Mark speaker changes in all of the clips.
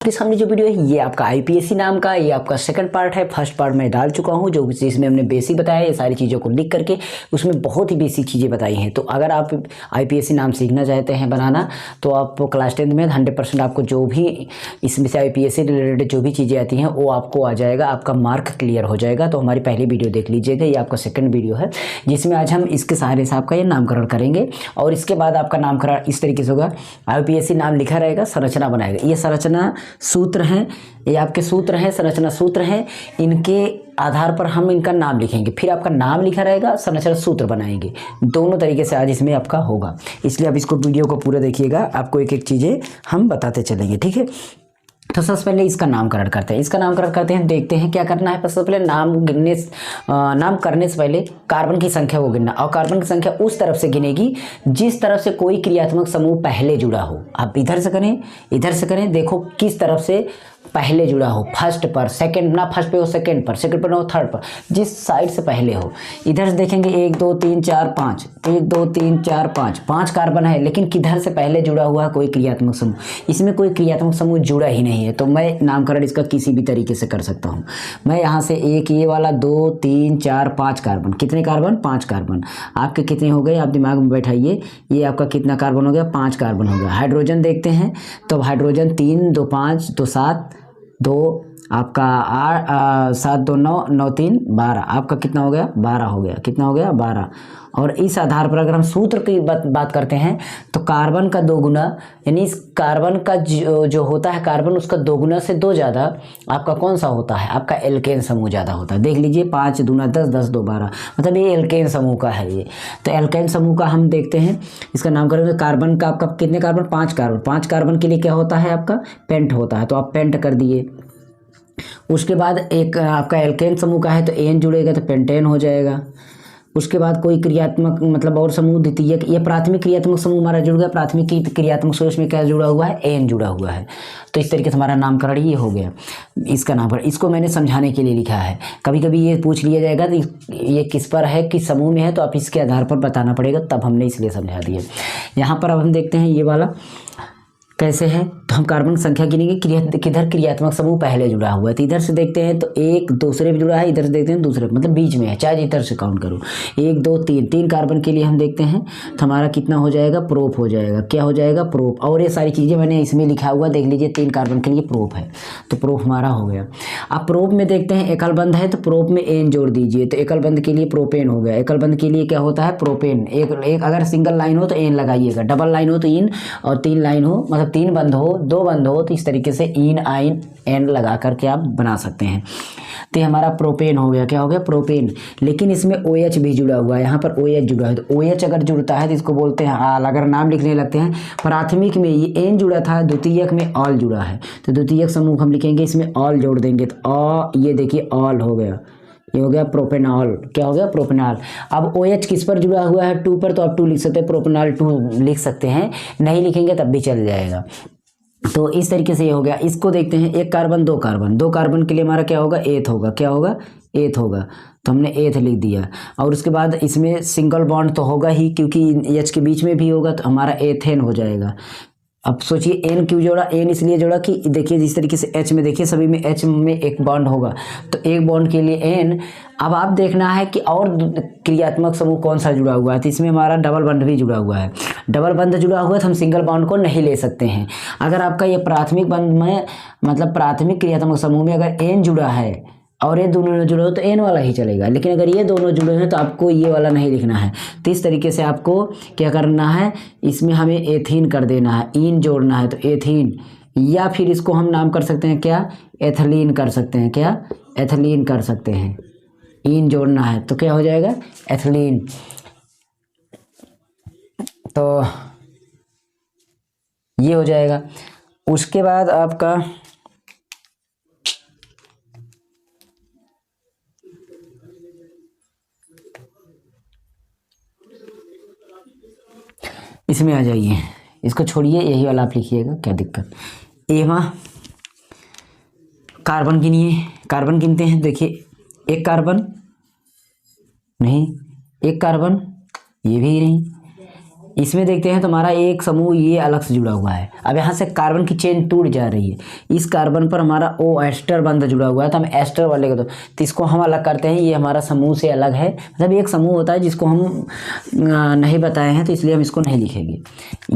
Speaker 1: तो सामने जो वीडियो है ये आपका आईपीएससी नाम का, ये आपका सेकंड पार्ट है। फर्स्ट पार्ट मैं डाल चुका हूँ जो जिसमें हमने बेसिक बताया, ये सारी चीज़ों को लिख करके उसमें बहुत ही बेसिक चीज़ें बताई हैं। तो अगर आप आईपीएससी नाम सीखना चाहते हैं बनाना, तो आप क्लास 10 में 100% आपको जो भी इसमें से आईपीएससी रिलेटेड जो भी चीज़ें आती हैं वो आपको आ जाएगा, आपका मार्क क्लियर हो जाएगा। तो हमारी पहली वीडियो देख लीजिएगा, ये आपका सेकंड वीडियो है जिसमें आज हम इसके सहारे से आपका ये नामकरण करेंगे। और इसके बाद आपका नामकरण इस तरीके से होगा, आईपीएससी नाम लिखा रहेगा, संरचना बनाएगा। ये संरचना सूत्र हैं, ये आपके सूत्र हैं, संरचना सूत्र हैं, इनके आधार पर हम इनका नाम लिखेंगे। फिर आपका नाम लिखा रहेगा, संरचना सूत्र बनाएंगे। दोनों तरीके से आज इसमें आपका होगा, इसलिए आप इसको वीडियो को पूरा देखिएगा, आपको एक एक चीज़ें हम बताते चलेंगे, ठीक है। तो सबसे पहले इसका नामकरण करते हैं। इसका नामकरण करते हैं, देखते हैं क्या करना है। सबसे पहले नाम करने से पहले कार्बन की संख्या को गिनना, और कार्बन की संख्या उस तरफ से गिनेगी जिस तरफ से कोई क्रियात्मक समूह पहले जुड़ा हो। आप इधर से करें, इधर से करें, देखो किस तरफ से पहले जुड़ा हो। फर्स्ट पर, सेकंड ना, फर्स्ट पे हो सेकंड पर, सेकंड पर ना हो थर्ड पर, जिस साइड से पहले हो। इधर से देखेंगे 1 2 3 4 5, 1 2 3 4 5, 5 कार्बन है, लेकिन किधर से पहले जुड़ा हुआ है कोई क्रियात्मक समूह। इसमें कोई क्रियात्मक समूह जुड़ा ही नहीं है, तो मैं नामकरण इसका किसी भी तरीके से कर सकता हूँ। मैं यहाँ से एक ये वाला 2 3 4 5 कार्बन, कितने कार्बन? 5 कार्बन। आपके कितने हो गए, आप दिमाग में बैठाइए। ये आपका कितना कार्बन हो गया? 5 कार्बन हो गया। हाइड्रोजन देखते हैं, तो हाइड्रोजन 3 2 5 2 7 2 आपका 7 2 9 9 3 12, आपका कितना हो गया? 12 हो गया। कितना हो गया? 12। और इस आधार पर अगर हम सूत्र की बात करते हैं, तो कार्बन का 2 गुना, यानी इस कार्बन का जो होता है कार्बन, उसका 2 गुना से 2 ज़्यादा आपका कौन सा होता है? आपका एल्केन समूह ज़्यादा होता है। देख लीजिए 5 दूना 10, 10 2 12, मतलब ये एल्केन समूह का है ये। तो एल्केन समूह का हम देखते हैं, इसका नाम करेंगे। कार्बन का आपका कितने कार्बन? 5 कार्बन। 5 कार्बन के लिए क्या होता है? आपका पेंट होता है, तो आप पेंट कर दिए। उसके बाद एक आपका एल्केन समूह का है, तो एन जुड़ेगा तो पेंटेन हो जाएगा। उसके बाद कोई क्रियात्मक मतलब और समूह द्वितीयक, ये प्राथमिक क्रियात्मक समूह हमारा जुड़ गया। प्राथमिक क्रियात्मक समूह में क्या जुड़ा हुआ है? एन जुड़ा हुआ है। तो इस तरीके से हमारा नामकरण ये हो गया। इसका नामकरण, इसको मैंने समझाने के लिए लिखा है। कभी कभी ये पूछ लिया जाएगा कि ये किस पर है, किस समूह में है, तो आप इसके आधार पर बताना पड़ेगा, तब हमने इसलिए समझा दिया। यहाँ पर अब हम देखते हैं ये वाला कैसे है। तो हम कार्बन की संख्या गिनेंगे, किधर क्रियात्मक समूह पहले जुड़ा हुआ है। तो इधर से देखते हैं, तो एक दूसरे पे जुड़ा है, इधर से देखते हैं दूसरे, मतलब बीच में है, चाहे इधर से काउंट करो। 1 2 3, 3 कार्बन के लिए हम देखते हैं, तो हमारा कितना हो जाएगा? प्रोप हो जाएगा। क्या हो जाएगा? प्रोप। और ये सारी चीज़ें मैंने इसमें लिखा हुआ, देख लीजिए। 3 कार्बन के लिए प्रोप है, तो प्रोप हमारा हो गया। अब प्रोप में देखते हैं, एकल बंध है, तो प्रोप में एन जोड़ दीजिए, तो एकल बंध के लिए प्रोपेन हो गया। एकल बंध के लिए क्या होता है? प्रोपेन। एक अगर सिंगल लाइन हो तो एन लगाइएगा, डबल लाइन हो तो इन, और 3 लाइन हो मतलब 3 बंध हो, 2 बंद हो, तो इस तरीके से इन आइन एन लगा करके आप बना सकते हैं। तो ये हमारा प्रोपेन हो गया। क्या हो गया? प्रोपेन। लेकिन इसमें OH भी जुड़ा हुआ है, यहाँ पर OH जुड़ा है, तो OH अगर जुड़ता है तो इसको बोलते हैं आल। अगर नाम लिखने लगते हैं, प्राथमिक में ये एन जुड़ा था, द्वितीयक में ऑल जुड़ा है, तो द्वितीयक समूह हम लिखेंगे, इसमें ऑल जोड़ देंगे, तो ये देखिए ऑल हो गया, ये हो गया प्रोपेनॉल। क्या हो गया? प्रोपेनॉल। अब OH किस पर जुड़ा हुआ है? 2 पर, तो आप 2 लिख सकते हैं, प्रोपेनॉल 2 लिख सकते हैं, नहीं लिखेंगे तब भी चल जाएगा। तो इस तरीके से ये हो गया। इसको देखते हैं, 1 कार्बन 2 कार्बन, 2 कार्बन के लिए हमारा क्या होगा? एथ होगा। क्या होगा? एथ होगा, तो हमने एथ लिख दिया। और उसके बाद इसमें सिंगल बॉन्ड तो होगा ही, क्योंकि H के बीच में भी होगा, तो हमारा एथेन हो जाएगा। अब सोचिए एन क्यों जोड़ा? एन इसलिए जोड़ा कि देखिए जिस तरीके से H में, देखिए सभी में H में एक बॉन्ड होगा, तो एक बॉन्ड के लिए एन। अब आप देखना है कि और क्रियात्मक समूह कौन सा जुड़ा हुआ है, तो इसमें हमारा डबल बंध भी जुड़ा हुआ है। डबल बंध जुड़ा हुआ है तो हम सिंगल बॉन्ड को नहीं ले सकते हैं। अगर आपका ये प्राथमिक बंध में, मतलब प्राथमिक क्रियात्मक समूह में अगर एन जुड़ा है और ये दोनों जुड़े हो, तो एन वाला ही चलेगा। लेकिन अगर ये दोनों जुड़े हैं तो आपको ये वाला नहीं लिखना है। तो इस तरीके से आपको क्या करना है, इसमें हमें एथीन कर देना है, इन जोड़ना है, तो एथीन। या फिर इसको हम नाम कर सकते हैं क्या? एथिलीन कर सकते हैं। क्या? एथिलीन कर सकते हैं। इन जोड़ना है तो क्या हो जाएगा? एथिलीन। तो ये हो जाएगा। उसके बाद आपका इसमें आ जाइए, इसको छोड़िए, यही वाला आप लिखिएगा, क्या दिक्कत। एमा कार्बन गिनिए, कार्बन गिनते हैं। देखिए 1 कार्बन नहीं, 1 कार्बन, ये भी नहीं, इसमें देखते हैं तो हमारा एक समूह ये अलग से जुड़ा हुआ है। अब यहाँ से कार्बन की चेन टूट जा रही है, इस कार्बन पर हमारा ओ एस्टर बंध जुड़ा हुआ है, तो हम एस्टर वाले को तो इसको हम अलग करते हैं, ये हमारा समूह से अलग है। मतलब एक समूह होता है जिसको हम नहीं बताए हैं, तो इसलिए हम इसको नहीं लिखेंगे।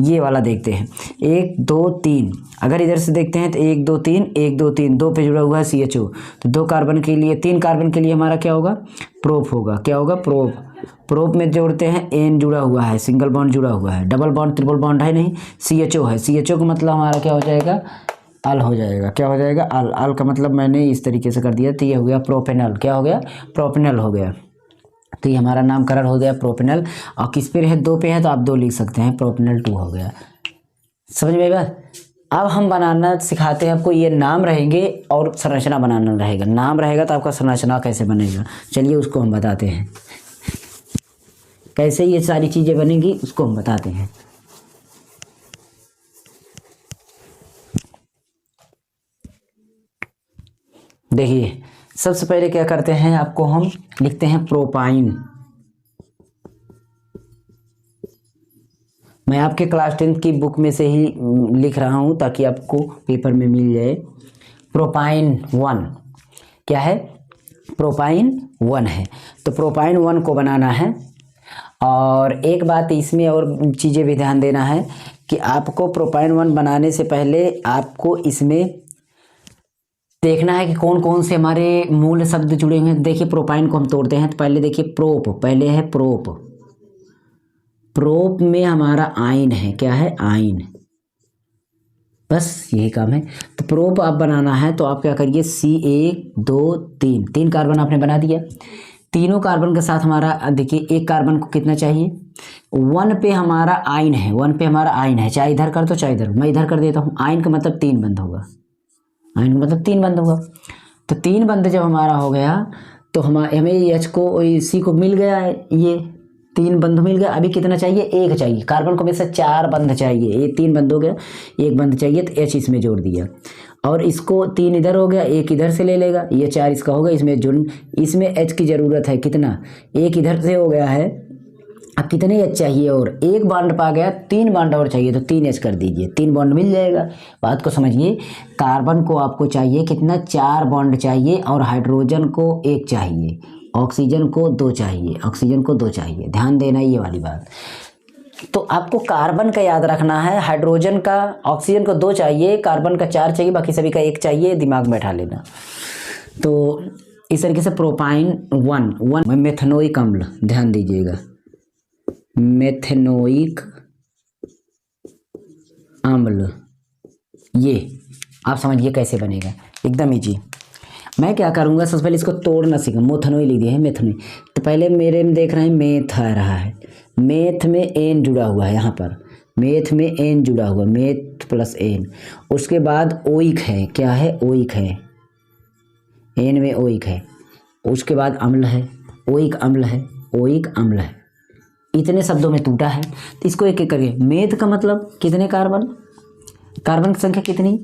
Speaker 1: ये वाला देखते हैं 1 2 3, अगर इधर से देखते हैं तो 1 2 3 1 2 3, 2 पे जुड़ा हुआ है CHO, तो 2 कार्बन के लिए 3 कार्बन के लिए हमारा क्या होगा, प्रोप होगा। क्या होगा, प्रोप। प्रोप में जोड़ते हैं N जुड़ा हुआ है, सिंगल बॉन्ड जुड़ा हुआ है, डबल बॉन्ड ट्रिपल बॉन्ड है नहीं, CHO है। CHO का मतलब हमारा क्या हो जाएगा, अल हो जाएगा। क्या हो जाएगा, अल। अल का मतलब मैंने इस तरीके से कर दिया, तो ये हो गया प्रोपेनल। क्या हो गया, प्रोपेनल हो गया। तो ये हमारा नामकरण हो गया प्रोपेनल। और किस पे है, 2 पे है, तो आप 2 लिख सकते हैं, प्रोपेनल 2 हो गया। समझ में बात। अब हम बनाना सिखाते हैं आपको, ये नाम रहेंगे और संरचना बनाना रहेगा। नाम रहेगा तो आपका संरचना कैसे बनेगा, चलिए उसको हम बताते हैं। कैसे ये सारी चीज़ें बनेंगी उसको हम बताते हैं। देखिए सबसे पहले क्या करते हैं, आपको हम लिखते हैं प्रोपाइन। मैं आपके क्लास 10 की बुक में से ही लिख रहा हूँ ताकि आपको पेपर में मिल जाए। प्रोपाइन 1 क्या है, प्रोपाइन 1 है। तो प्रोपाइन 1 को बनाना है। और एक बात इसमें और चीज़ें भी ध्यान देना है कि आपको प्रोपाइन 1 बनाने से पहले आपको इसमें देखना है कि कौन कौन से हमारे मूल शब्द जुड़े हुए हैं। देखिए प्रोपाइन को हम तोड़ते हैं तो पहले देखिए प्रोप, पहले है प्रोप। प्रोप में हमारा आयन है, क्या है, आयन। बस यही काम है। तो प्रोप आप बनाना है तो आप क्या करिए, C1 2 3, 3 कार्बन आपने बना दिया। तीनों कार्बन के साथ हमारा देखिए एक कार्बन को कितना चाहिए, 1 पे हमारा आयन है, 1 पे हमारा आयन है, चाहे इधर कर दो चाहे इधर, मैं इधर कर देता हूँ। आयन का मतलब 3 बंध होगा, आयन का मतलब 3 बंध होगा। तो 3 बंध जब हमारा हो गया तो हमें H को C को मिल गया है, ये 3 बंध मिल गया। अभी कितना चाहिए, 1 चाहिए। कार्बन को में से 4 बंध चाहिए, ये 3 बंध हो गया, 1 बंध चाहिए तो H इसमें जोड़ दिया। और इसको 3 इधर हो गया, 1 इधर से ले लेगा, ये 4 इसका होगा, इसमें जुड़, इसमें H की ज़रूरत है कितना, 1 इधर से हो गया है। अब कितने H चाहिए, और 1 बॉन्ड पा गया, 3 बॉन्ड और चाहिए तो 3 H कर दीजिए, 3 बॉन्ड मिल जाएगा। बात को समझिए, कार्बन को आपको चाहिए कितना, 4 बॉन्ड चाहिए, और हाइड्रोजन को 1 चाहिए, ऑक्सीजन को 2 चाहिए, ऑक्सीजन को 2 चाहिए। ध्यान देना ये वाली बात। तो आपको कार्बन का याद रखना है, हाइड्रोजन का, ऑक्सीजन को 2 चाहिए, कार्बन का 4 चाहिए, बाकी सभी का 1 चाहिए, दिमाग में बैठा लेना। तो इस तरीके से प्रोपाइन 1 मेथनोइक अम्ल, ध्यान दीजिएगा, मेथनोइक अम्ल, ये आप समझिए कैसे बनेगा, एकदम इजी। मैं क्या करूँगा, सबसे पहले इसको तोड़ना सीखा। मोथनोई लिख दिया है, मेथनोई। तो पहले मेरे में देख रहे हैं मेथ आ रहा है, मेथ में एन जुड़ा हुआ है, यहाँ पर मेथ में एन जुड़ा हुआ, मेथ प्लस एन। उसके बाद ओइक है, क्या है, ओइक है, एन में ओइक है। उसके बाद अम्ल है, ओइक अम्ल है, ओइक अम्ल है। इतने शब्दों में टूटा है, तो इसको एक एक करके। मेथ का मतलब कितने कार्बन, कार्बन की संख्या कितनी,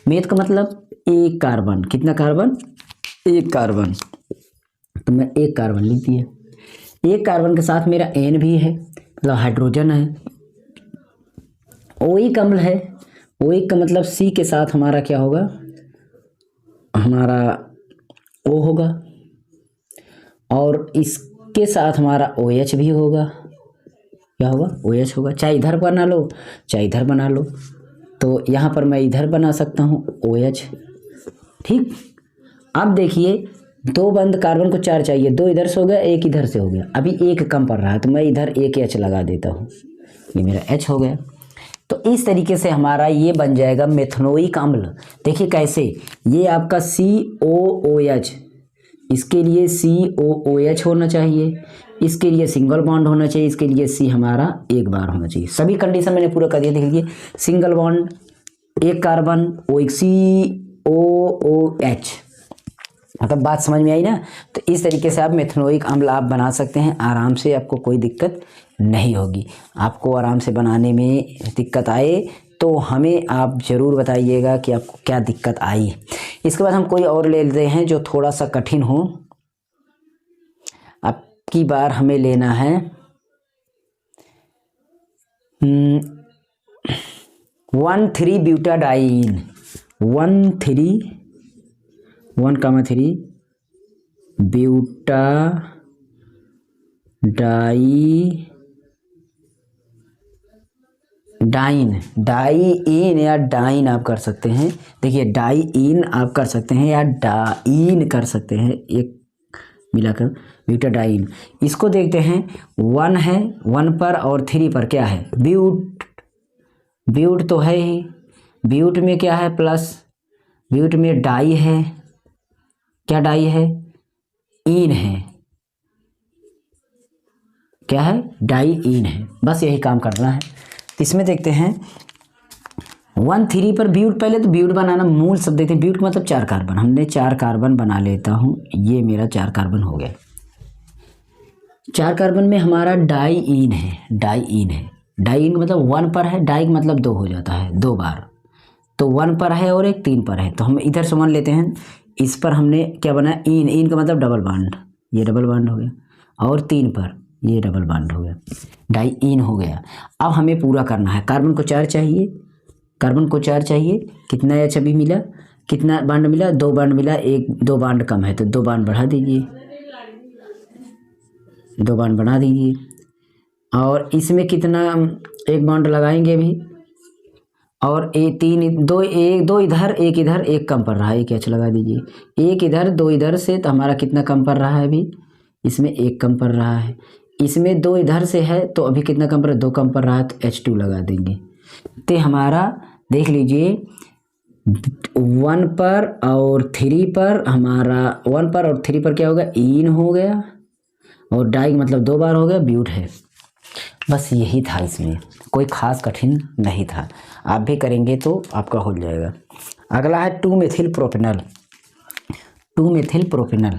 Speaker 1: मेथ का मतलब 1 कार्बन, कितना कार्बन, 1 कार्बन। तो मैं 1 कार्बन लिख दिया। 1 कार्बन के साथ मेरा एन भी है, मतलब हाइड्रोजन है। ओइक अम्ल है, ओइक का मतलब सी के साथ हमारा क्या होगा, हमारा O होगा, और इसके साथ हमारा OH भी होगा। क्या होगा, OH होगा। चाहे इधर बना लो चाहे इधर बना लो, तो यहाँ पर मैं इधर बना सकता हूँ OH, ठीक। अब देखिए 2 बंद, कार्बन को 4 चाहिए, 2 इधर से हो गया, 1 इधर से हो गया। अभी 1 कम पड़ रहा है तो मैं इधर 1 H लगा देता हूँ, ये मेरा H हो गया। तो इस तरीके से हमारा ये बन जाएगा मेथनोइक अम्ल। देखिए कैसे, ये आपका COOH, इसके लिए COOH होना चाहिए, इसके लिए सिंगल बॉन्ड होना चाहिए, इसके लिए C हमारा 1 बार होना चाहिए। सभी कंडीशन मैंने पूरा कर दिया। देख लीजिए, single bond, 1 carbon, OH, COOH। मतलब बात समझ में आई ना। तो इस तरीके से आप मेथनोइक अम्ल आप बना सकते हैं आराम से, आपको कोई दिक्कत नहीं होगी। आपको आराम से बनाने में दिक्कत आए तो हमें आप ज़रूर बताइएगा कि आपको क्या दिक्कत आई। इसके बाद हम कोई और ले लेते हैं जो थोड़ा सा कठिन हो। अब की बार हमें लेना है 1,3 ब्यूटाडाइन, 1,3 ब्यूटाडाइन, डाइइन या डाइन आप कर सकते हैं। देखिए डाइइन आप कर सकते हैं या डाइन कर सकते हैं, एक मिलाकर ब्यूटाडाइन। इसको देखते हैं, 1 है, 1 पर और 3 पर क्या है, ब्यूट तो है ही, ब्यूट में क्या है प्लस, ब्यूट में डाई है, क्या डाई है, इन है, क्या है, डाई इन है। बस यही काम करना है। इसमें देखते हैं 1,3 पर ब्यूट, पहले तो ब्यूट बनाना मूल शब्द देखते हैं। ब्यूट मतलब 4 कार्बन, हमने 4 कार्बन बना लेता हूँ, ये मेरा 4 कार्बन हो गया। 4 कार्बन में हमारा डाइइन है, डाइइन मतलब 1 पर है, डाई मतलब 2 हो जाता है 2 बार, तो 1 पर है और एक 3 पर है, तो हम इधर से 1 लेते हैं। इस पर हमने क्या बनाया, इन का मतलब डबल बॉन्ड, ये डबल बॉन्ड हो गया, और 3 पर ये डबल बॉन्ड हो गया, डाइइन हो गया। अब हमें पूरा करना है, कार्बन को 4 चाहिए, कितना एच अभी मिला, कितना बॉन्ड मिला, 2 बॉन्ड मिला, 2 बॉन्ड कम है तो 2 बॉन्ड बढ़ा दीजिए, 2 बॉन्ड बढ़ा दीजिए। और इसमें कितना, 1 बॉन्ड लगाएंगे अभी, और 2 इधर, 1 इधर, 1 कम पड़ रहा है, 1 एच लगा दीजिए, 1 इधर 2 इधर से, तो हमारा कितना कम पड़ रहा है अभी, इसमें 1 कम पड़ रहा है, इसमें 2 इधर से है तो अभी कितना कम पड़ रहा है, 2 कम पड़ रहा है, तो H2 लगा देंगे। तो हमारा देख लीजिए 1 पर और 3 पर, हमारा 1 पर और 3 पर क्या होगा, इन हो गया, और डाई मतलब 2 बार हो गया, ब्यूट है। बस यही था, इसमें कोई खास कठिन नहीं था। आप भी करेंगे तो आपका हो जाएगा। अगला है 2 methyl propanal, 2 methyl propanal,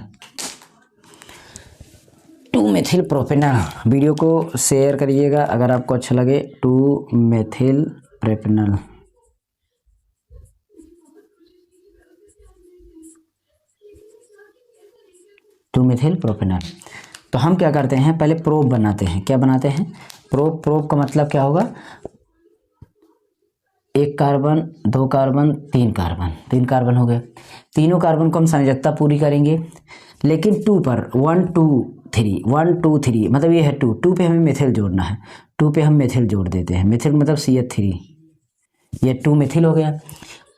Speaker 1: 2 methyl propanal. Video को शेयर करिएगा अगर आपको अच्छा लगे। 2 मेथिल प्रोपेनल, तो हम क्या करते हैं, पहले प्रोप बनाते हैं। क्या बनाते हैं, प्रोप का मतलब क्या होगा, 1 कार्बन, 2 कार्बन, 3 कार्बन हो गए। तीनों कार्बन को हम संयोजकता पूरी करेंगे, लेकिन 2 पर 1 2 3 मतलब ये है 2 पे हमें मेथिल जोड़ना है, 2 पे हम मेथिल जोड़ देते हैं। मेथिल मतलब CH3, ये 2 मेथिल हो गया।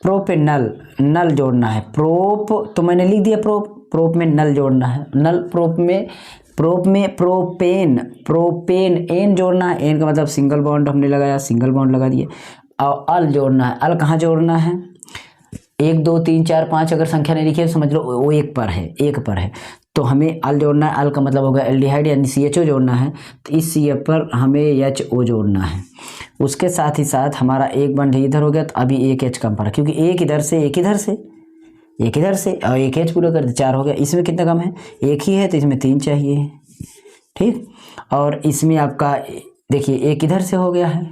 Speaker 1: प्रोपेनल, नल जोड़ना है, प्रोप तो मैंने लिख दिया, प्रोप में नल जोड़ना है, नल प्रोप में प्रोपेन एन जोड़ना है, एन का मतलब सिंगल बॉन्ड हमने लगाया, सिंगल बॉन्ड लगा दिए। और अल जोड़ना है, अल कहाँ जोड़ना है, 1 2 3 4 5 अगर संख्या नहीं लिखी है समझ लो वो 1 पर है, तो हमें अल जोड़ना है। अल का मतलब होगा एल्डिहाइड यानी CHO जोड़ना है, तो इस CH पर हमें HO जोड़ना है। उसके साथ ही साथ हमारा 1 बॉन्ड इधर हो गया, तो अभी 1 H कम पड़ा, क्योंकि 1 इधर से और 1 H पूरा कर दे, 4 हो गया। इसमें कितना कम है, 1 ही है, तो इसमें 3 चाहिए, ठीक। और इसमें आपका देखिए 1 इधर से हो गया है,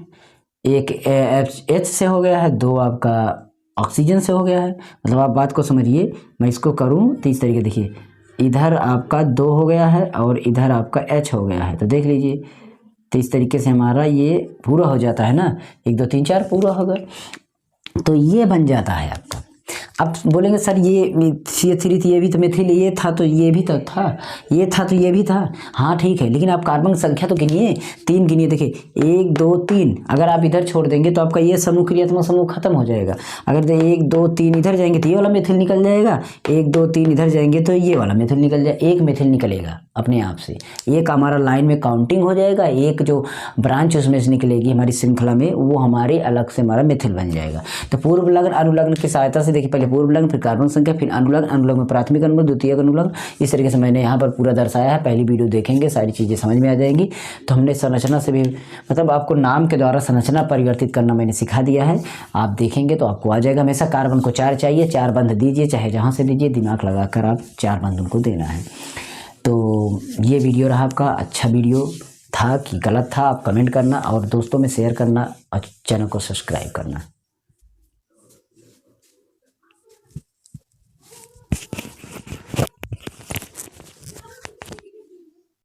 Speaker 1: 1 H से हो गया है, 2 आपका ऑक्सीजन से हो गया है। मतलब आप बात को समझिए, मैं इसको करूं तो इस तरीके, देखिए इधर आपका 2 हो गया है और इधर आपका H हो गया है, तो देख लीजिए, तो इस तरीके से हमारा ये पूरा हो जाता है ना, 1 2 3 4 पूरा होगा, तो ये बन जाता है आपका। अब बोलेंगे सर ये CH3 थी, ये भी तो मेथिल, ये था तो ये भी तो था, ये था तो ये भी था। हाँ ठीक है, लेकिन आप कार्बन की संख्या तो गिनिए, 3 गिनिए। देखिए 1 2 3, अगर आप इधर छोड़ देंगे तो आपका ये समूह क्रियात्मक समूह खत्म हो जाएगा। अगर 1 2 3 इधर जाएंगे तो ये वाला मेथिल निकल जाएगा, 1 2 3 इधर जाएंगे तो ये वाला मेथिल निकल जाएगा, 1 मेथिल निकलेगा अपने आप से। एक हमारा लाइन में काउंटिंग हो जाएगा, एक जो ब्रांच उसमें से निकलेगी हमारी श्रृंखला में, वो हमारे अलग से हमारा मेथिल बन जाएगा। तो पूर्व लग्न अनुलग्न की सहायता से देखिए, पहले पूर्व लग्न, फिर कार्बन संख्या, फिर अनुलग्न, अनुलग्न में प्राथमिक अनुलग्न, द्वितीयक अनुलग्न, इस तरीके से मैंने यहाँ पर पूरा दर्शाया है। पहली वीडियो देखेंगे सारी चीज़ें समझ में आ जाएंगी। तो हमने संरचना से भी, मतलब आपको नाम के द्वारा संरचना परिवर्तित करना मैंने सिखा दिया है, आप देखेंगे तो आपको आ जाएगा। हमेशा कार्बन को 4 चाहिए, 4 बंध दीजिए, चाहे जहाँ से दीजिए, दिमाग लगाकर आप 4 बंध उनको देना है। तो ये वीडियो रहा आपका, अच्छा वीडियो था कि गलत था, आप कमेंट करना और दोस्तों में शेयर करना और चैनल को सब्सक्राइब करना।